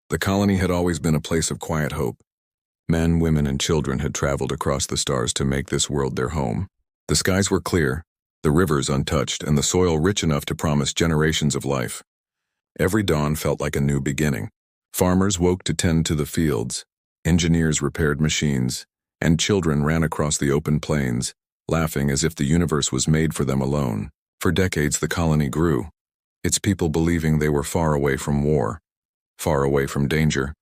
The colony had always been a place of quiet hope. Men, women, and children had traveled across the stars to make this world their home. The skies were clear, the rivers untouched, and the soil rich enough to promise generations of life. Every dawn felt like a new beginning. Farmers woke to tend to the fields, engineers repaired machines, and children ran across the open plains, laughing as if the universe was made for them alone. For decades the colony grew, its people believing they were far away from war, far away from danger,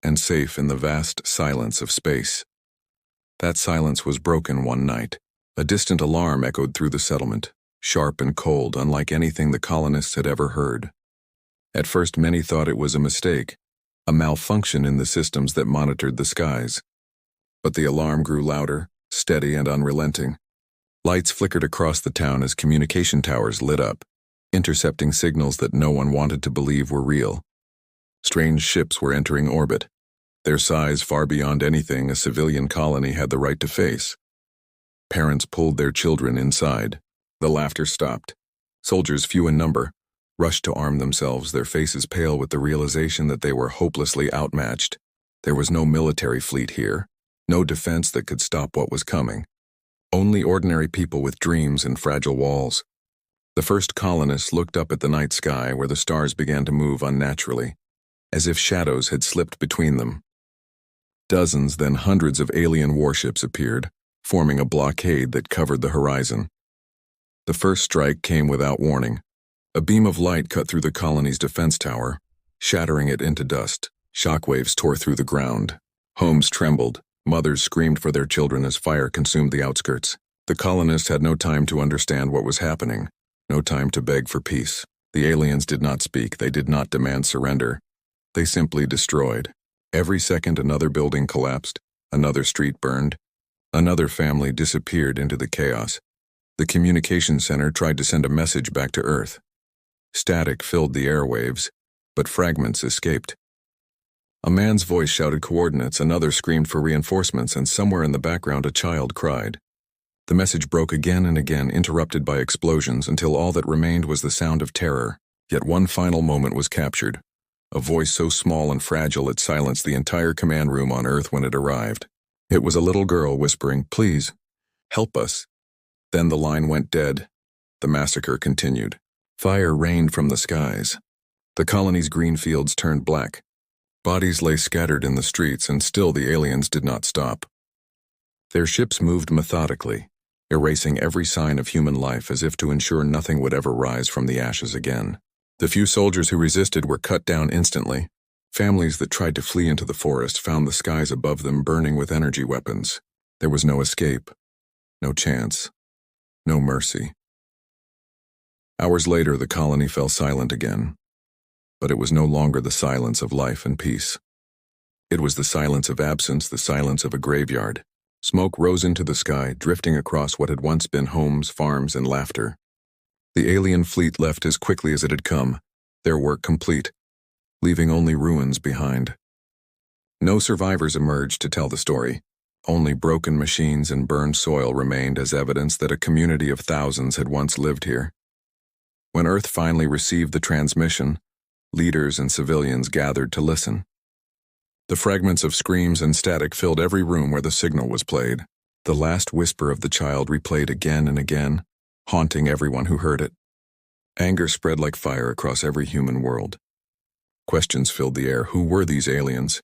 and safe in the vast silence of space. That silence was broken one night. A distant alarm echoed through the settlement, sharp and cold, unlike anything the colonists had ever heard. At first many thought it was a mistake, a malfunction in the systems that monitored the skies. But the alarm grew louder, steady, and unrelenting. Lights flickered across the town as communication towers lit up, intercepting signals that no one wanted to believe were real. Strange ships were entering orbit, their size far beyond anything a civilian colony had the right to face. Parents pulled their children inside. The laughter stopped. Soldiers, few in number, rushed to arm themselves, their faces pale with the realization that they were hopelessly outmatched. There was no military fleet here, no defense that could stop what was coming. Only ordinary people with dreams and fragile walls. The first colonists looked up at the night sky where the stars began to move unnaturally, as if shadows had slipped between them. Dozens, then hundreds of alien warships appeared, forming a blockade that covered the horizon. The first strike came without warning. A beam of light cut through the colony's defense tower, shattering it into dust. Shockwaves tore through the ground. Homes trembled. Mothers screamed for their children as fire consumed the outskirts. The colonists had no time to understand what was happening, no time to beg for peace. The aliens did not speak, they did not demand surrender. They simply destroyed. Every second another building collapsed, another street burned, another family disappeared into the chaos. The communication center tried to send a message back to Earth. Static filled the airwaves, but fragments escaped. A man's voice shouted coordinates, another screamed for reinforcements, and somewhere in the background a child cried. The message broke again and again, interrupted by explosions, until all that remained was the sound of terror. Yet one final moment was captured. A voice so small and fragile it silenced the entire command room on Earth when it arrived. It was a little girl whispering, "Please, help us." Then the line went dead. The massacre continued. Fire rained from the skies. The colony's green fields turned black. Bodies lay scattered in the streets, and still the aliens did not stop. Their ships moved methodically, erasing every sign of human life as if to ensure nothing would ever rise from the ashes again. The few soldiers who resisted were cut down instantly. Families that tried to flee into the forest found the skies above them burning with energy weapons. There was no escape, no chance, no mercy. Hours later, the colony fell silent again. But it was no longer the silence of life and peace. It was the silence of absence, the silence of a graveyard. Smoke rose into the sky, drifting across what had once been homes, farms, and laughter. The alien fleet left as quickly as it had come, their work complete, leaving only ruins behind. No survivors emerged to tell the story. Only broken machines and burned soil remained as evidence that a community of thousands had once lived here. When Earth finally received the transmission, leaders and civilians gathered to listen. The fragments of screams and static filled every room where the signal was played. The last whisper of the child replayed again and again, haunting everyone who heard it. Anger spread like fire across every human world. Questions filled the air. Who were these aliens?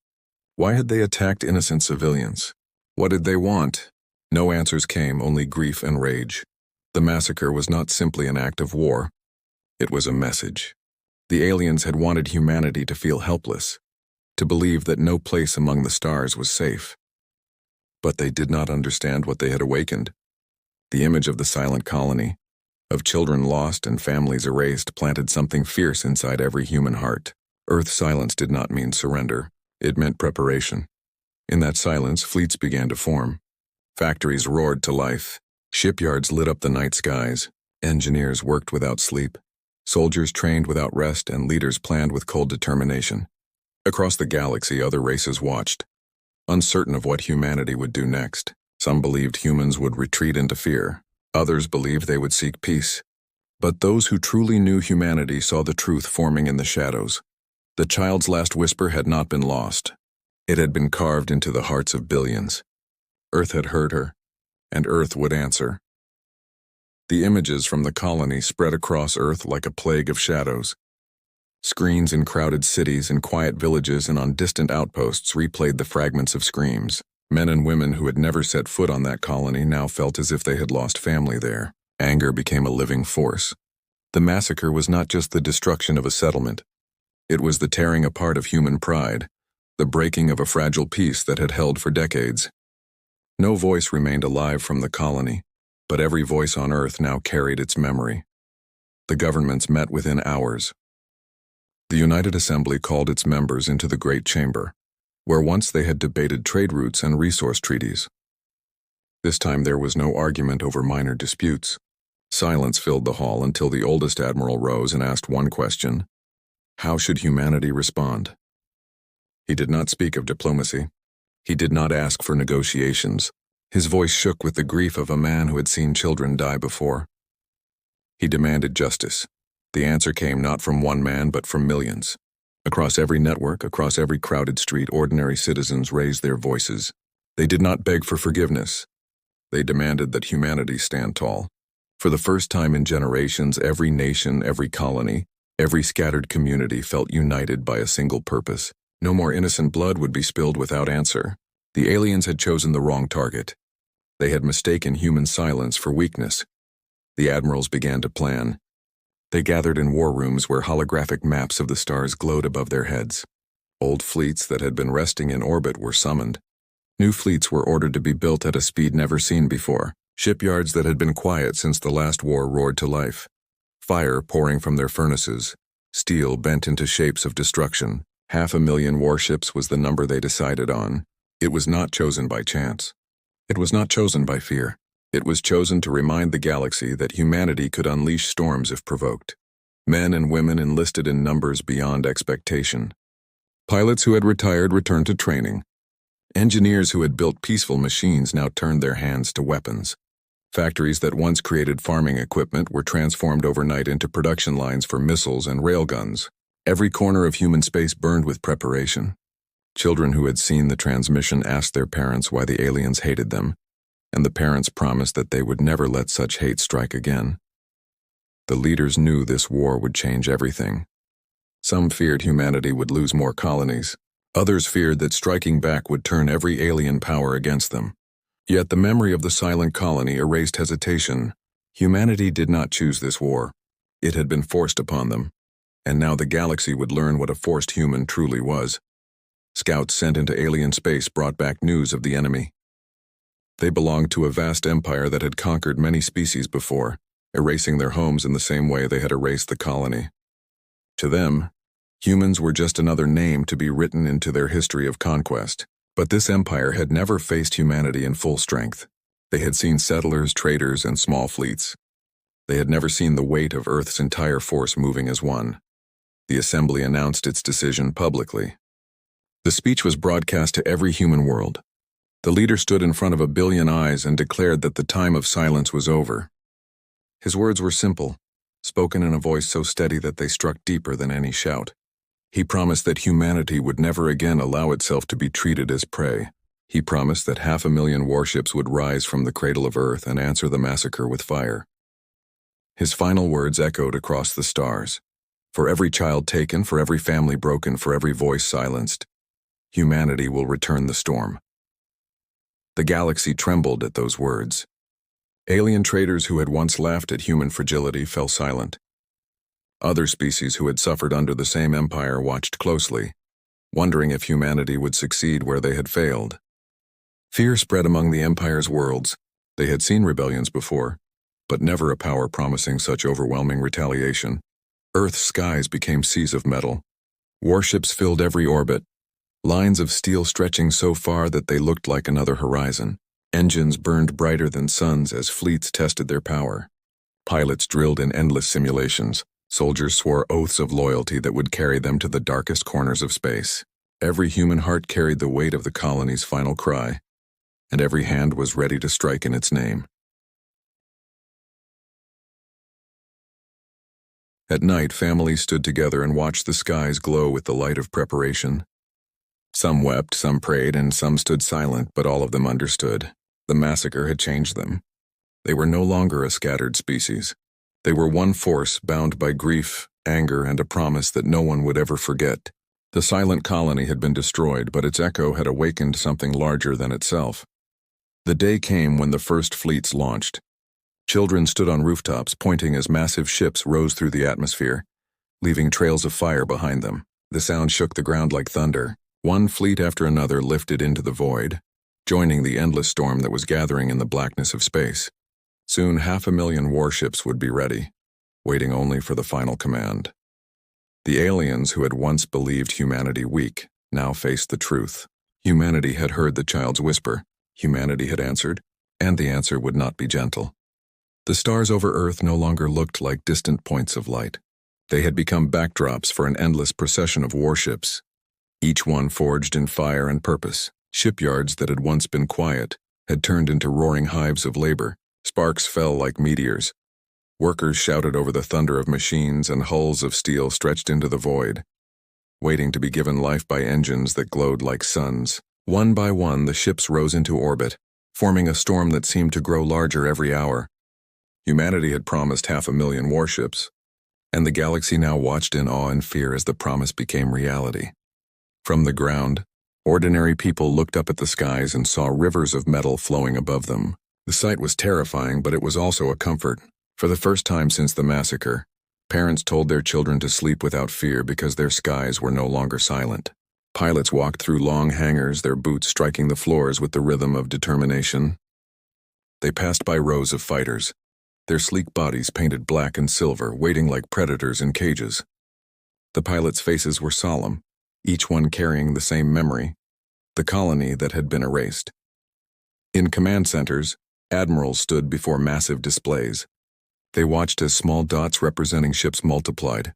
Why had they attacked innocent civilians? What did they want? No answers came, only grief and rage. The massacre was not simply an act of war. It was a message. The aliens had wanted humanity to feel helpless, to believe that no place among the stars was safe. But they did not understand what they had awakened. The image of the silent colony, of children lost and families erased, planted something fierce inside every human heart. Earth's silence did not mean surrender. It meant preparation. In that silence, fleets began to form. Factories roared to life. Shipyards lit up the night skies. Engineers worked without sleep. Soldiers trained without rest, and leaders planned with cold determination. Across the galaxy, other races watched, uncertain of what humanity would do next. Some believed humans would retreat into fear. Others believed they would seek peace. But those who truly knew humanity saw the truth forming in the shadows. The child's last whisper had not been lost. It had been carved into the hearts of billions. Earth had heard her, and Earth would answer. The images from the colony spread across Earth like a plague of shadows. Screens in crowded cities, in quiet villages, and on distant outposts replayed the fragments of screams. Men and women who had never set foot on that colony now felt as if they had lost family there. Anger became a living force. The massacre was not just the destruction of a settlement. It was the tearing apart of human pride, the breaking of a fragile peace that had held for decades. No voice remained alive from the colony, but every voice on Earth now carried its memory. The governments met within hours. The United Assembly called its members into the Great Chamber, where once they had debated trade routes and resource treaties. This time there was no argument over minor disputes. Silence filled the hall until the oldest admiral rose and asked one question: how should humanity respond? He did not speak of diplomacy. He did not ask for negotiations. His voice shook with the grief of a man who had seen children die before. He demanded justice. The answer came not from one man but from millions. Across every network, across every crowded street, ordinary citizens raised their voices. They did not beg for forgiveness. They demanded that humanity stand tall. For the first time in generations, every nation, every colony, every scattered community felt united by a single purpose. No more innocent blood would be spilled without answer. The aliens had chosen the wrong target. They had mistaken human silence for weakness. The admirals began to plan. They gathered in war rooms where holographic maps of the stars glowed above their heads. Old fleets that had been resting in orbit were summoned. New fleets were ordered to be built at a speed never seen before. Shipyards that had been quiet since the last war roared to life. Fire pouring from their furnaces, steel bent into shapes of destruction. 500,000 warships was the number they decided on. It was not chosen by chance. It was not chosen by fear. It was chosen to remind the galaxy that humanity could unleash storms if provoked. Men and women enlisted in numbers beyond expectation. Pilots who had retired returned to training. Engineers who had built peaceful machines now turned their hands to weapons. Factories that once created farming equipment were transformed overnight into production lines for missiles and railguns. Every corner of human space burned with preparation. Children who had seen the transmission asked their parents why the aliens hated them, and the parents promised that they would never let such hate strike again. The leaders knew this war would change everything. Some feared humanity would lose more colonies. Others feared that striking back would turn every alien power against them. Yet the memory of the silent colony erased hesitation. Humanity did not choose this war. It had been forced upon them, and now the galaxy would learn what a forced human truly was. Scouts sent into alien space brought back news of the enemy. They belonged to a vast empire that had conquered many species before, erasing their homes in the same way they had erased the colony. To them, humans were just another name to be written into their history of conquest. But this empire had never faced humanity in full strength. They had seen settlers, traders, and small fleets. They had never seen the weight of Earth's entire force moving as one. The Assembly announced its decision publicly. The speech was broadcast to every human world. The leader stood in front of 1 billion eyes and declared that the time of silence was over. His words were simple, spoken in a voice so steady that they struck deeper than any shout. He promised that humanity would never again allow itself to be treated as prey. He promised that 500,000 warships would rise from the cradle of Earth and answer the massacre with fire. His final words echoed across the stars. For every child taken, for every family broken, for every voice silenced, humanity will return the storm. The galaxy trembled at those words. Alien traders who had once laughed at human fragility fell silent. Other species who had suffered under the same empire watched closely, wondering if humanity would succeed where they had failed. Fear spread among the empire's worlds. They had seen rebellions before, but never a power promising such overwhelming retaliation. Earth's skies became seas of metal. Warships filled every orbit, lines of steel stretching so far that they looked like another horizon. Engines burned brighter than suns as fleets tested their power. Pilots drilled in endless simulations. Soldiers swore oaths of loyalty that would carry them to the darkest corners of space. Every human heart carried the weight of the colony's final cry, and every hand was ready to strike in its name. At night, families stood together and watched the skies glow with the light of preparation. Some wept, some prayed, and some stood silent, but all of them understood. The massacre had changed them. They were no longer a scattered species. They were one force bound by grief, anger, and a promise that no one would ever forget. The silent colony had been destroyed, but its echo had awakened something larger than itself. The day came when the first fleets launched. Children stood on rooftops, pointing as massive ships rose through the atmosphere, leaving trails of fire behind them. The sound shook the ground like thunder. One fleet after another lifted into the void, joining the endless storm that was gathering in the blackness of space. Soon 500,000 warships would be ready, waiting only for the final command. The aliens who had once believed humanity weak now faced the truth. Humanity had heard the child's whisper. Humanity had answered, and the answer would not be gentle. The stars over Earth no longer looked like distant points of light. They had become backdrops for an endless procession of warships, each one forged in fire and purpose. Shipyards that had once been quiet had turned into roaring hives of labor. Sparks fell like meteors. Workers shouted over the thunder of machines, and hulls of steel stretched into the void, waiting to be given life by engines that glowed like suns. One by one, the ships rose into orbit, forming a storm that seemed to grow larger every hour. Humanity had promised 500,000 warships, and the galaxy now watched in awe and fear as the promise became reality. From the ground, ordinary people looked up at the skies and saw rivers of metal flowing above them. The sight was terrifying, but it was also a comfort. For the first time since the massacre, parents told their children to sleep without fear because their skies were no longer silent. Pilots walked through long hangars, their boots striking the floors with the rhythm of determination. They passed by rows of fighters, their sleek bodies painted black and silver, waiting like predators in cages. The pilots' faces were solemn, each one carrying the same memory, the colony that had been erased. In command centers, admirals stood before massive displays. They watched as small dots representing ships multiplied,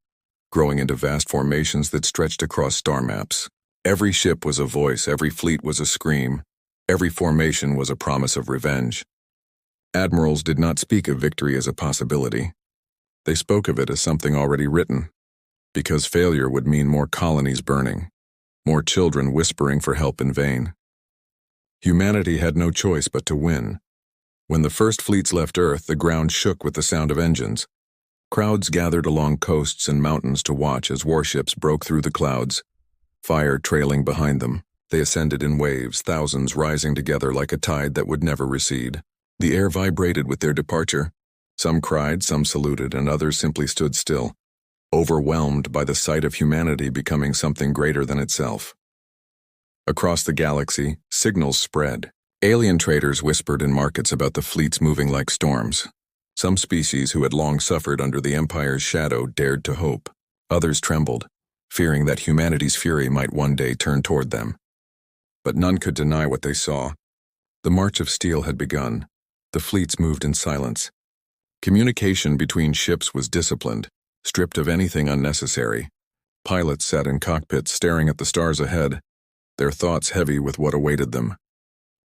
growing into vast formations that stretched across star maps. Every ship was a voice, every fleet was a scream, every formation was a promise of revenge. Admirals did not speak of victory as a possibility. They spoke of it as something already written, because failure would mean more colonies burning, more children whispering for help in vain. Humanity had no choice but to win. When the first fleets left Earth, the ground shook with the sound of engines. Crowds gathered along coasts and mountains to watch as warships broke through the clouds, fire trailing behind them. They ascended in waves, thousands rising together like a tide that would never recede. The air vibrated with their departure. Some cried, some saluted, and others simply stood still, overwhelmed by the sight of humanity becoming something greater than itself. Across the galaxy, signals spread. Alien traders whispered in markets about the fleets moving like storms. Some species who had long suffered under the Empire's shadow dared to hope. Others trembled, fearing that humanity's fury might one day turn toward them. But none could deny what they saw. The march of steel had begun. The fleets moved in silence. Communication between ships was disciplined, stripped of anything unnecessary. Pilots sat in cockpits staring at the stars ahead, their thoughts heavy with what awaited them.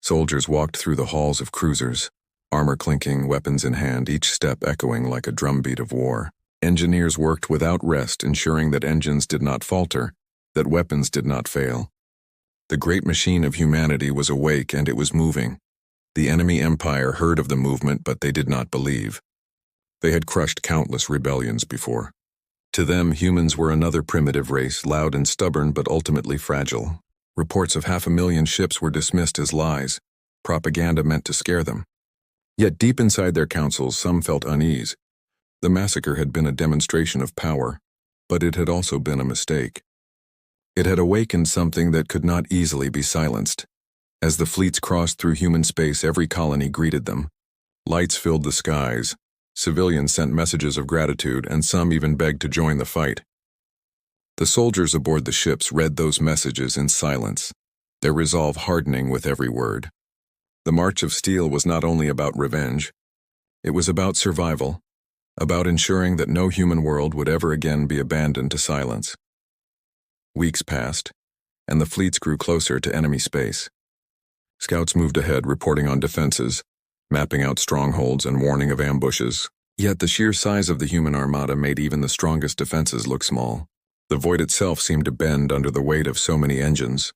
Soldiers walked through the halls of cruisers, armor clinking, weapons in hand, each step echoing like a drumbeat of war. Engineers worked without rest, ensuring that engines did not falter, that weapons did not fail. The great machine of humanity was awake and it was moving. The enemy empire heard of the movement, but they did not believe. They had crushed countless rebellions before. To them, humans were another primitive race, loud and stubborn but ultimately fragile. Reports of 500,000 ships were dismissed as lies, propaganda meant to scare them. Yet deep inside their councils, some felt unease. The massacre had been a demonstration of power, but it had also been a mistake. It had awakened something that could not easily be silenced. As the fleets crossed through human space, every colony greeted them. Lights filled the skies. Civilians sent messages of gratitude, and some even begged to join the fight. The soldiers aboard the ships read those messages in silence, their resolve hardening with every word. The March of Steel was not only about revenge. It was about survival, about ensuring that no human world would ever again be abandoned to silence. Weeks passed, and the fleets grew closer to enemy space. Scouts moved ahead, reporting on defenses, mapping out strongholds and warning of ambushes. Yet the sheer size of the human armada made even the strongest defenses look small. The void itself seemed to bend under the weight of so many engines,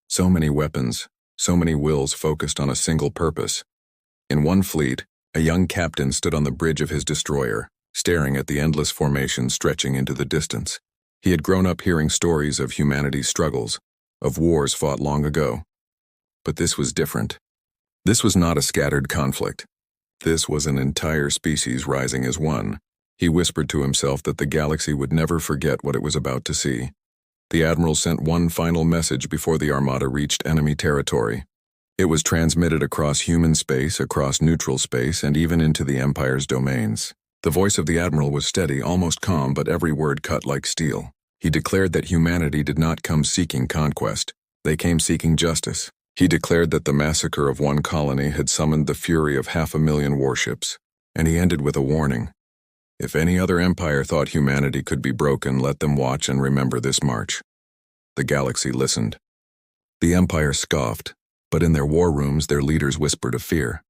so many weapons, so many wills focused on a single purpose. In one fleet, a young captain stood on the bridge of his destroyer, staring at the endless formation stretching into the distance. He had grown up hearing stories of humanity's struggles, of wars fought long ago. But this was different. This was not a scattered conflict. This was an entire species rising as one. He whispered to himself that the galaxy would never forget what it was about to see. The Admiral sent one final message before the Armada reached enemy territory. It was transmitted across human space, across neutral space, and even into the Empire's domains. The voice of the Admiral was steady, almost calm, but every word cut like steel. He declared that humanity did not come seeking conquest. They came seeking justice. He declared that the massacre of one colony had summoned the fury of 500,000 warships. And he ended with a warning. If any other empire thought humanity could be broken, let them watch and remember this march. The galaxy listened. The Empire scoffed, but in their war rooms their leaders whispered of fear.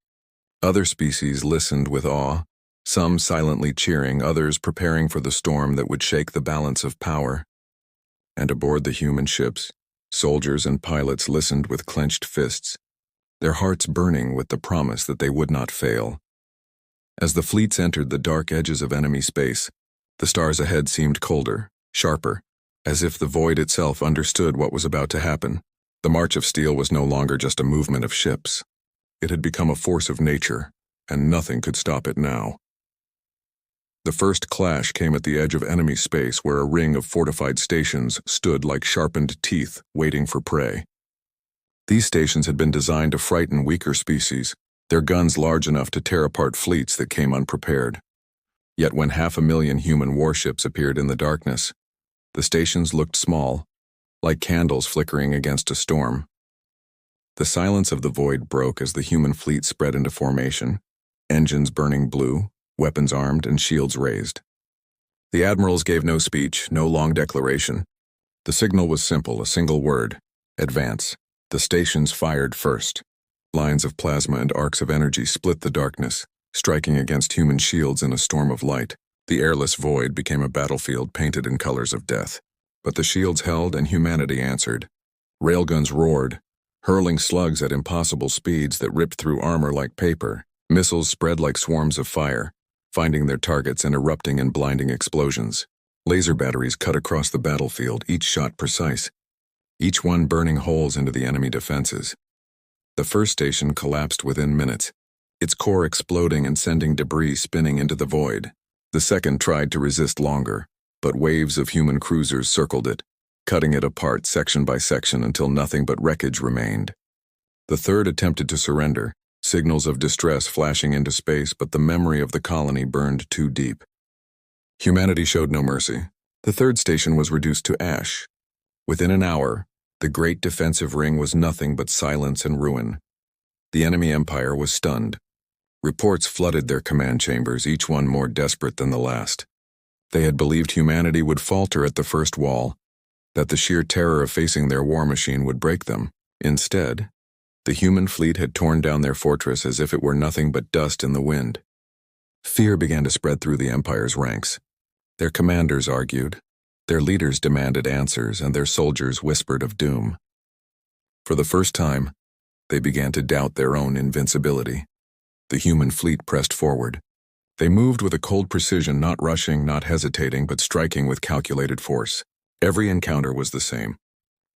Other species listened with awe, some silently cheering, others preparing for the storm that would shake the balance of power. And aboard the human ships, soldiers and pilots listened with clenched fists, their hearts burning with the promise that they would not fail. As the fleets entered the dark edges of enemy space, the stars ahead seemed colder, sharper, as if the void itself understood what was about to happen. The March of Steel was no longer just a movement of ships. It had become a force of nature, and nothing could stop it now. The first clash came at the edge of enemy space where a ring of fortified stations stood like sharpened teeth waiting for prey. These stations had been designed to frighten weaker species, their guns large enough to tear apart fleets that came unprepared. Yet when 500,000 human warships appeared in the darkness, the stations looked small, like candles flickering against a storm. The silence of the void broke as the human fleet spread into formation, engines burning blue, weapons armed, and shields raised. The admirals gave no speech, no long declaration. The signal was simple, a single word: advance. The stations fired first. Lines of plasma and arcs of energy split the darkness, striking against human shields in a storm of light. The airless void became a battlefield painted in colors of death. But the shields held and humanity answered. Railguns roared, hurling slugs at impossible speeds that ripped through armor like paper. Missiles spread like swarms of fire, finding their targets and erupting in blinding explosions. Laser batteries cut across the battlefield, each shot precise, each one burning holes into the enemy defenses. The first station collapsed within minutes, its core exploding and sending debris spinning into the void. The second tried to resist longer, but waves of human cruisers circled it, cutting it apart section by section until nothing but wreckage remained. The third attempted to surrender, signals of distress flashing into space, but the memory of the colony burned too deep. Humanity showed no mercy. The third station was reduced to ash. Within an hour, the great defensive ring was nothing but silence and ruin. The enemy empire was stunned. Reports flooded their command chambers, each one more desperate than the last. They had believed humanity would falter at the first wall, that the sheer terror of facing their war machine would break them. Instead, the human fleet had torn down their fortress as if it were nothing but dust in the wind. Fear began to spread through the Empire's ranks. Their commanders argued, their leaders demanded answers, and their soldiers whispered of doom. For the first time, they began to doubt their own invincibility. The human fleet pressed forward. They moved with a cold precision, not rushing, not hesitating, but striking with calculated force. Every encounter was the same.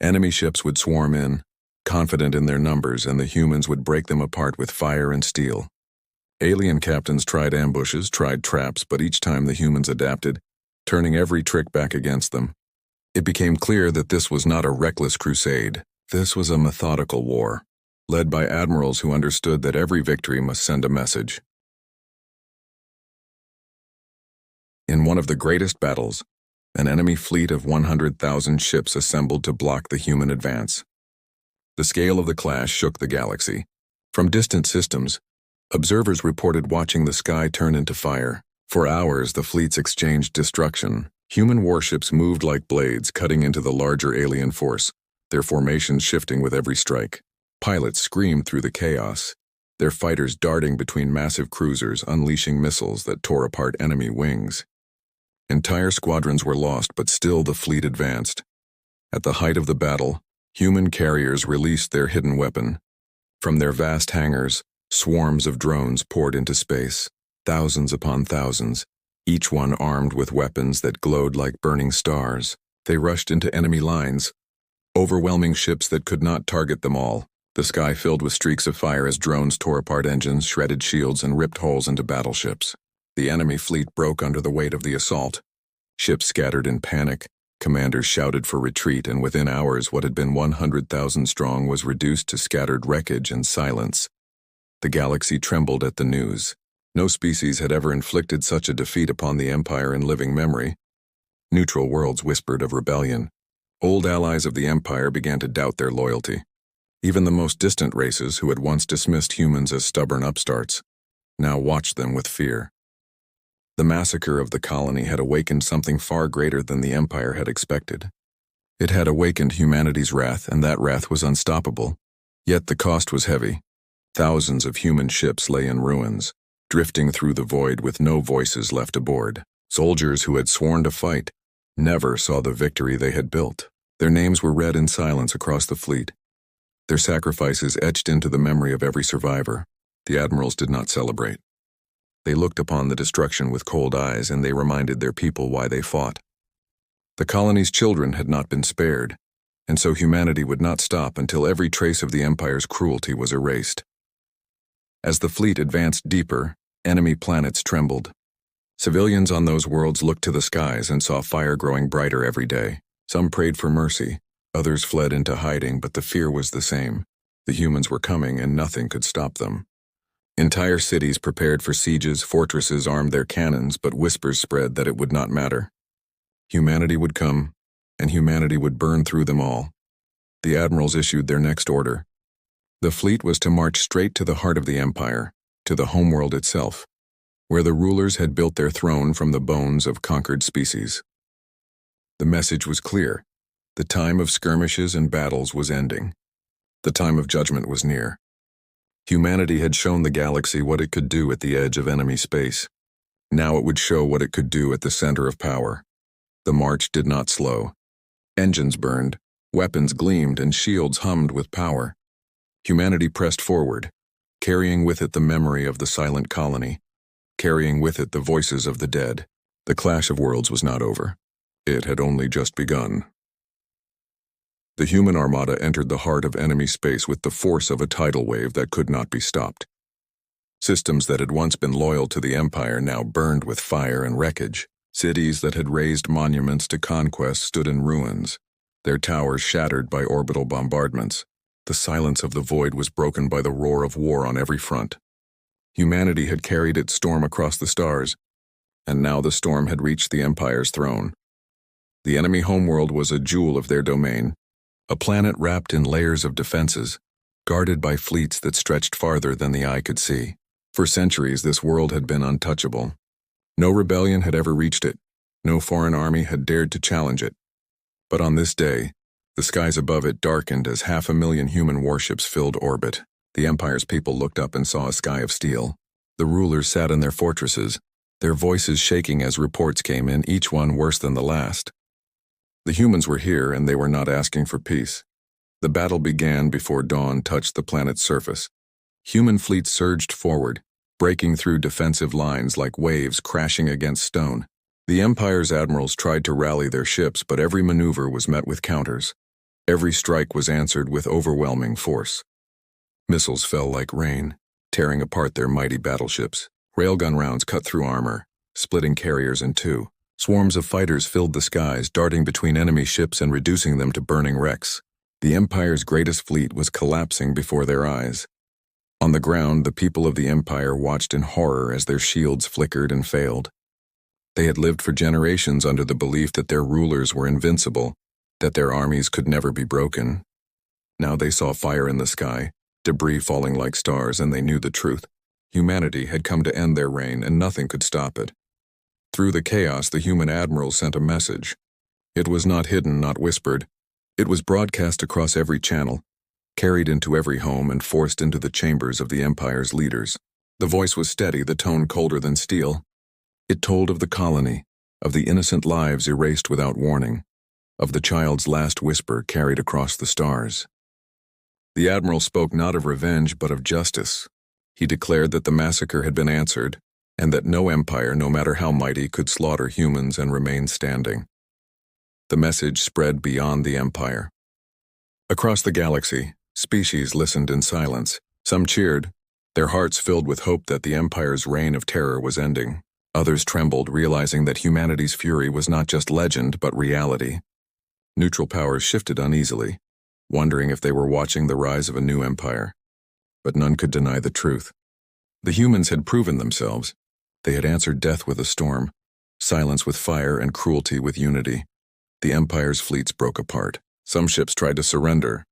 Enemy ships would swarm in, confident in their numbers, and the humans would break them apart with fire and steel. Alien captains tried ambushes, tried traps, but each time the humans adapted, turning every trick back against them. It became clear that this was not a reckless crusade. This was a methodical war, led by admirals who understood that every victory must send a message. In one of the greatest battles, an enemy fleet of 100,000 ships assembled to block the human advance. The scale of the clash shook the galaxy. From distant systems, observers reported watching the sky turn into fire. For hours, the fleets exchanged destruction. Human warships moved like blades, cutting into the larger alien force, their formations shifting with every strike. Pilots screamed through the chaos, their fighters darting between massive cruisers, unleashing missiles that tore apart enemy wings. Entire squadrons were lost, but still the fleet advanced. At the height of the battle, human carriers released their hidden weapon. From their vast hangars, swarms of drones poured into space, thousands upon thousands, each one armed with weapons that glowed like burning stars. They rushed into enemy lines, overwhelming ships that could not target them all. The sky filled with streaks of fire as drones tore apart engines, shredded shields, and ripped holes into battleships. The enemy fleet broke under the weight of the assault. Ships scattered in panic, commanders shouted for retreat, and within hours what had been 100,000 strong was reduced to scattered wreckage and silence. The galaxy trembled at the news. No species had ever inflicted such a defeat upon the Empire in living memory. Neutral worlds whispered of rebellion. Old allies of the Empire began to doubt their loyalty. Even the most distant races, who had once dismissed humans as stubborn upstarts, now watched them with fear. The massacre of the colony had awakened something far greater than the Empire had expected. It had awakened humanity's wrath, and that wrath was unstoppable. Yet the cost was heavy. Thousands of human ships lay in ruins, drifting through the void with no voices left aboard. Soldiers who had sworn to fight never saw the victory they had built. Their names were read in silence across the fleet, their sacrifices etched into the memory of every survivor. The admirals did not celebrate. They looked upon the destruction with cold eyes, and they reminded their people why they fought. The colony's children had not been spared, and so humanity would not stop until every trace of the Empire's cruelty was erased. As the fleet advanced deeper, enemy planets trembled. Civilians on those worlds looked to the skies and saw fire growing brighter every day. Some prayed for mercy, others fled into hiding, but the fear was the same. The humans were coming, and nothing could stop them. Entire cities prepared for sieges, fortresses armed their cannons, but whispers spread that it would not matter. Humanity would come, and humanity would burn through them all. The admirals issued their next order. The fleet was to march straight to the heart of the Empire, to the homeworld itself, where the rulers had built their throne from the bones of conquered species. The message was clear. The time of skirmishes and battles was ending. The time of judgment was near. Humanity had shown the galaxy what it could do at the edge of enemy space. Now it would show what it could do at the center of power. The march did not slow. Engines burned, weapons gleamed, and shields hummed with power. Humanity pressed forward, carrying with it the memory of the silent colony, carrying with it the voices of the dead. The clash of worlds was not over. It had only just begun. The human armada entered the heart of enemy space with the force of a tidal wave that could not be stopped. Systems that had once been loyal to the Empire now burned with fire and wreckage. Cities that had raised monuments to conquest stood in ruins, their towers shattered by orbital bombardments. The silence of the void was broken by the roar of war on every front. Humanity had carried its storm across the stars, and now the storm had reached the Empire's throne. The enemy homeworld was a jewel of their domain, a planet wrapped in layers of defenses, guarded by fleets that stretched farther than the eye could see. For centuries, this world had been untouchable. No rebellion had ever reached it. No foreign army had dared to challenge it. But on this day, the skies above it darkened as 500,000 human warships filled orbit. The Empire's people looked up and saw a sky of steel. The rulers sat in their fortresses, their voices shaking as reports came in, each one worse than the last. The humans were here, and they were not asking for peace. The battle began before dawn touched the planet's surface. Human fleets surged forward, breaking through defensive lines like waves crashing against stone. The Empire's admirals tried to rally their ships, but every maneuver was met with counters. Every strike was answered with overwhelming force. Missiles fell like rain, tearing apart their mighty battleships. Railgun rounds cut through armor, splitting carriers in two. Swarms of fighters filled the skies, darting between enemy ships and reducing them to burning wrecks. The Empire's greatest fleet was collapsing before their eyes. On the ground, the people of the Empire watched in horror as their shields flickered and failed. They had lived for generations under the belief that their rulers were invincible, that their armies could never be broken. Now they saw fire in the sky, debris falling like stars, and they knew the truth. Humanity had come to end their reign, and nothing could stop it. Through the chaos, the human admiral sent a message. It was not hidden, not whispered. It was broadcast across every channel. carried into every home and forced into the chambers of the Empire's leaders. The voice was steady, the tone colder than steel. It told of the colony, of the innocent lives erased without warning, of the child's last whisper carried across the stars. The Admiral spoke not of revenge but of justice. He declared that the massacre had been answered, and that no empire, no matter how mighty, could slaughter humans and remain standing. The message spread beyond the Empire. Across the galaxy, species listened in silence. Some cheered, their hearts filled with hope that the Empire's reign of terror was ending. Others trembled, realizing that humanity's fury was not just legend but reality. Neutral powers shifted uneasily, wondering if they were watching the rise of a new empire. But none could deny the truth. The humans had proven themselves. They had answered death with a storm, silence with fire, and cruelty with unity. The Empire's fleets broke apart. Some ships tried to surrender,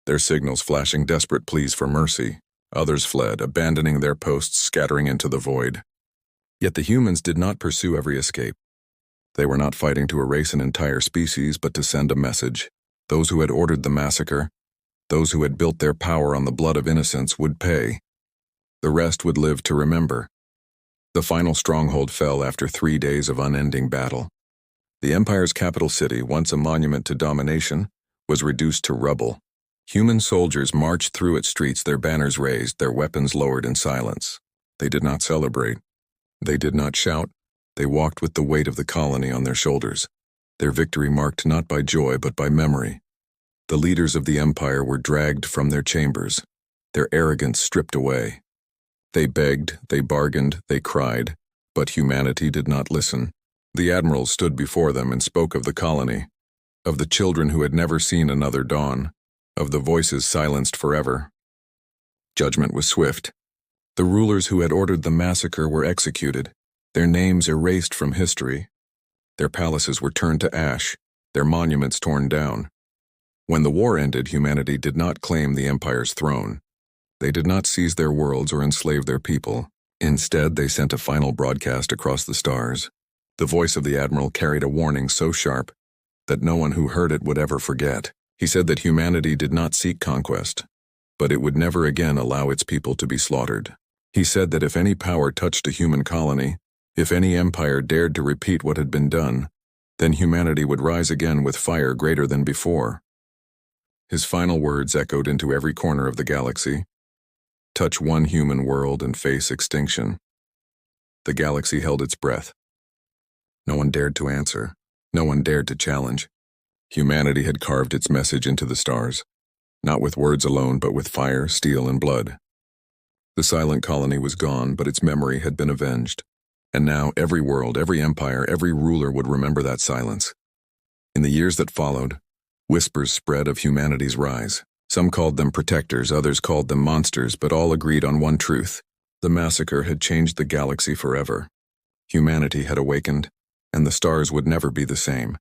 their signals flashing desperate pleas for mercy. Others fled, abandoning their posts, scattering into the void. Yet the humans did not pursue every escape. They were not fighting to erase an entire species, but to send a message. Those who had ordered the massacre, those who had built their power on the blood of innocents, would pay. The rest would live to remember. The final stronghold fell after 3 days of unending battle. The Empire's capital city, once a monument to domination, was reduced to rubble. Human soldiers marched through its streets, their banners raised, their weapons lowered in silence. They did not celebrate. They did not shout. They walked with the weight of the colony on their shoulders, their victory marked not by joy but by memory. The leaders of the Empire were dragged from their chambers, their arrogance stripped away. They begged, they bargained, they cried, but humanity did not listen. The Admiral stood before them and spoke of the colony, of the children who had never seen another dawn, of the voices silenced forever. Judgment was swift. The rulers who had ordered the massacre were executed, their names erased from history. Their palaces were turned to ash, their monuments torn down. When the war ended, humanity did not claim the Empire's throne. They did not seize their worlds or enslave their people. Instead, they sent a final broadcast across the stars. The voice of the Admiral carried a warning so sharp that no one who heard it would ever forget. He said that humanity did not seek conquest, but it would never again allow its people to be slaughtered. He said that if any power touched a human colony, if any empire dared to repeat what had been done, then humanity would rise again with fire greater than before. His final words echoed into every corner of the galaxy. Touch one human world and face extinction. The galaxy held its breath. No one dared to answer. No one dared to challenge. Humanity had carved its message into the stars, not with words alone, but with fire, steel, and blood. The silent colony was gone, but its memory had been avenged. And now every world, every empire, every ruler would remember that silence. In the years that followed, whispers spread of humanity's rise. Some called them protectors, others called them monsters, but all agreed on one truth. The massacre had changed the galaxy forever. Humanity had awakened, and the stars would never be the same.